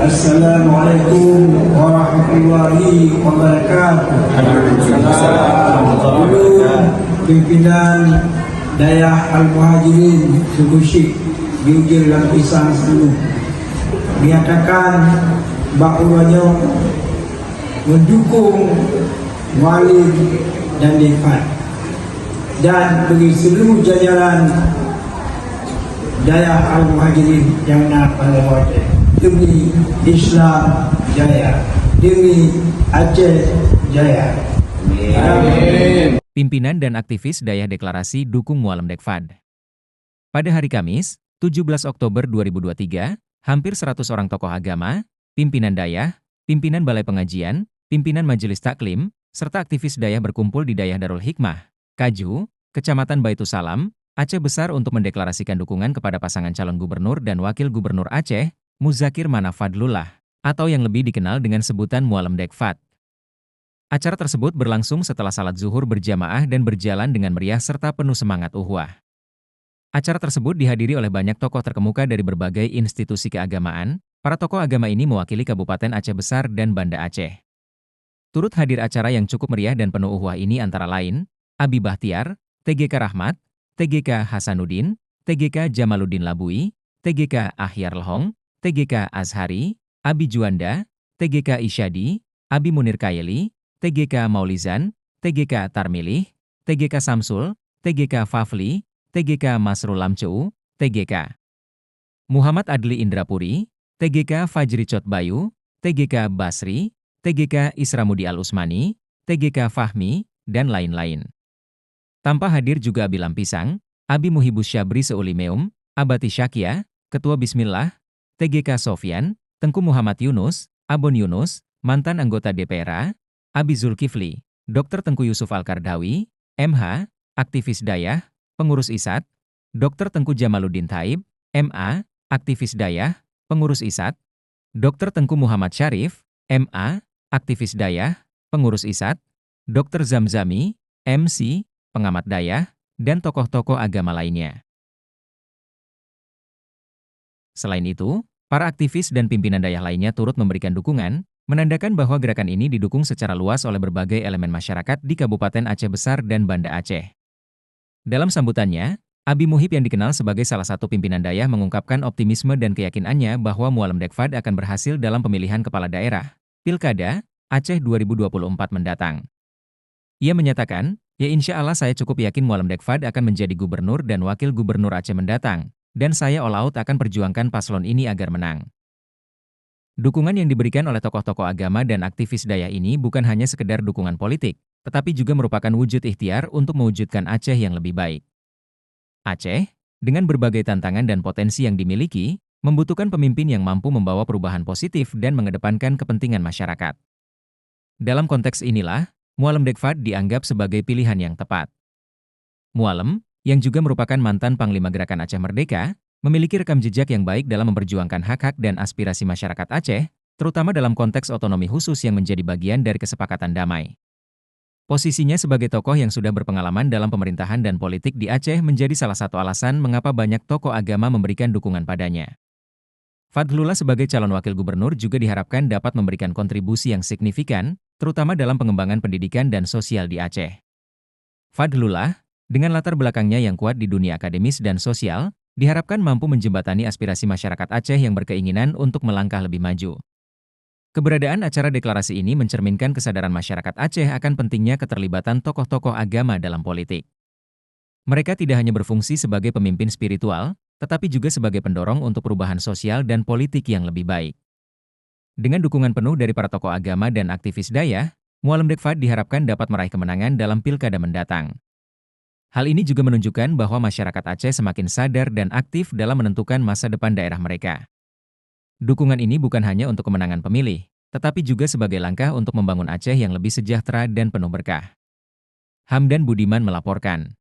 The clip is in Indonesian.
Assalamualaikum warahmatullahi wabarakatuh. Ulun pimpinan Dayah Al-Muhajirin Suku Syekh Diujir Lampisan 10 menyatakan bahawanya mendukung Mualim dan Dekfad dan bagi seluruh jajaran Dayah Al-Muhajirin yang nak melewati demi Islam Jaya, demi Aceh Jaya. Amin. Pimpinan dan aktivis Dayah deklarasi dukung Mualim Dekfad. Pada hari Kamis, 17 Oktober 2023, hampir 100 orang tokoh agama, pimpinan Dayah, pimpinan Balai Pengajian, pimpinan Majelis Taklim, serta aktivis Dayah berkumpul di Dayah Darul Hikmah, Kaju, Kecamatan Baitussalam, Aceh Besar untuk mendeklarasikan dukungan kepada pasangan calon gubernur dan wakil gubernur Aceh, Muzakir Manaf Fadlullah, atau yang lebih dikenal dengan sebutan Mualim Dekfad. Acara tersebut berlangsung setelah salat zuhur berjamaah dan berjalan dengan meriah serta penuh semangat ukhuwah. Acara tersebut dihadiri oleh banyak tokoh terkemuka dari berbagai institusi keagamaan. Para tokoh agama ini mewakili Kabupaten Aceh Besar dan Banda Aceh. Turut hadir acara yang cukup meriah dan penuh ukhuwah ini antara lain, Abi Bahtiar, TGK Rahmat, TGK Hasanuddin, TGK Jamaluddin Labui, TGK Ahyar Lehong, TGK Azhari, Abi Juanda, TGK Isyadi, Abi Munir Kayeli, TGK Maulizan, TGK Tarmilih, TGK Samsul, TGK Fafli, TGK Masrul Lamceu, TGK Muhammad Adli Indrapuri, TGK Fajri Cotbayu, TGK Basri, TGK Isramudi Al-Usmani, TGK Fahmi, dan lain-lain. Tanpa hadir juga Abi Lampisang, Abi Muhibus Syabri Seulimeum, Abati Syakia, Ketua Bismillah, TGK Sofyan, Tengku Muhammad Yunus, Abon Yunus, mantan anggota DPRA, Abi Zulkifli, Dr. Tengku Yusuf Al-Kardawi, MH, aktivis Dayah, pengurus ISAT, Dr. Tengku Jamaluddin Thaib, MA, aktivis Dayah, pengurus ISAT, Dr. Tengku Muhammad Syarif, MA, aktivis Dayah, pengurus ISAT, Dr. Zamzami, MC, pengamat Dayah, dan tokoh-tokoh agama lainnya. Selain itu, para aktivis dan pimpinan Dayah lainnya turut memberikan dukungan, menandakan bahwa gerakan ini didukung secara luas oleh berbagai elemen masyarakat di Kabupaten Aceh Besar dan Banda Aceh. Dalam sambutannya, Abi Muhib yang dikenal sebagai salah satu pimpinan Dayah mengungkapkan optimisme dan keyakinannya bahwa Mualim Dekfad akan berhasil dalam pemilihan kepala daerah, Pilkada, Aceh 2024 mendatang. Ia menyatakan, ya insya Allah saya cukup yakin Mualim Dekfad akan menjadi gubernur dan wakil gubernur Aceh mendatang, dan saya all out akan perjuangkan paslon ini agar menang. Dukungan yang diberikan oleh tokoh-tokoh agama dan aktivis Dayah ini bukan hanya sekedar dukungan politik, tetapi juga merupakan wujud ikhtiar untuk mewujudkan Aceh yang lebih baik. Aceh, dengan berbagai tantangan dan potensi yang dimiliki, membutuhkan pemimpin yang mampu membawa perubahan positif dan mengedepankan kepentingan masyarakat. Dalam konteks inilah, Mualim Dekfad dianggap sebagai pilihan yang tepat. Mualim, yang juga merupakan mantan Panglima Gerakan Aceh Merdeka, memiliki rekam jejak yang baik dalam memperjuangkan hak-hak dan aspirasi masyarakat Aceh, terutama dalam konteks otonomi khusus yang menjadi bagian dari kesepakatan damai. Posisinya sebagai tokoh yang sudah berpengalaman dalam pemerintahan dan politik di Aceh menjadi salah satu alasan mengapa banyak tokoh agama memberikan dukungan padanya. Fadlullah sebagai calon wakil gubernur juga diharapkan dapat memberikan kontribusi yang signifikan, terutama dalam pengembangan pendidikan dan sosial di Aceh. Fadlullah, dengan latar belakangnya yang kuat di dunia akademis dan sosial, diharapkan mampu menjembatani aspirasi masyarakat Aceh yang berkeinginan untuk melangkah lebih maju. Keberadaan acara deklarasi ini mencerminkan kesadaran masyarakat Aceh akan pentingnya keterlibatan tokoh-tokoh agama dalam politik. Mereka tidak hanya berfungsi sebagai pemimpin spiritual, tetapi juga sebagai pendorong untuk perubahan sosial dan politik yang lebih baik. Dengan dukungan penuh dari para tokoh agama dan aktivis Dayah, Mualim Dekfad diharapkan dapat meraih kemenangan dalam pilkada mendatang. Hal ini juga menunjukkan bahwa masyarakat Aceh semakin sadar dan aktif dalam menentukan masa depan daerah mereka. Dukungan ini bukan hanya untuk kemenangan pemilih, tetapi juga sebagai langkah untuk membangun Aceh yang lebih sejahtera dan penuh berkah. Hamdan Budiman melaporkan.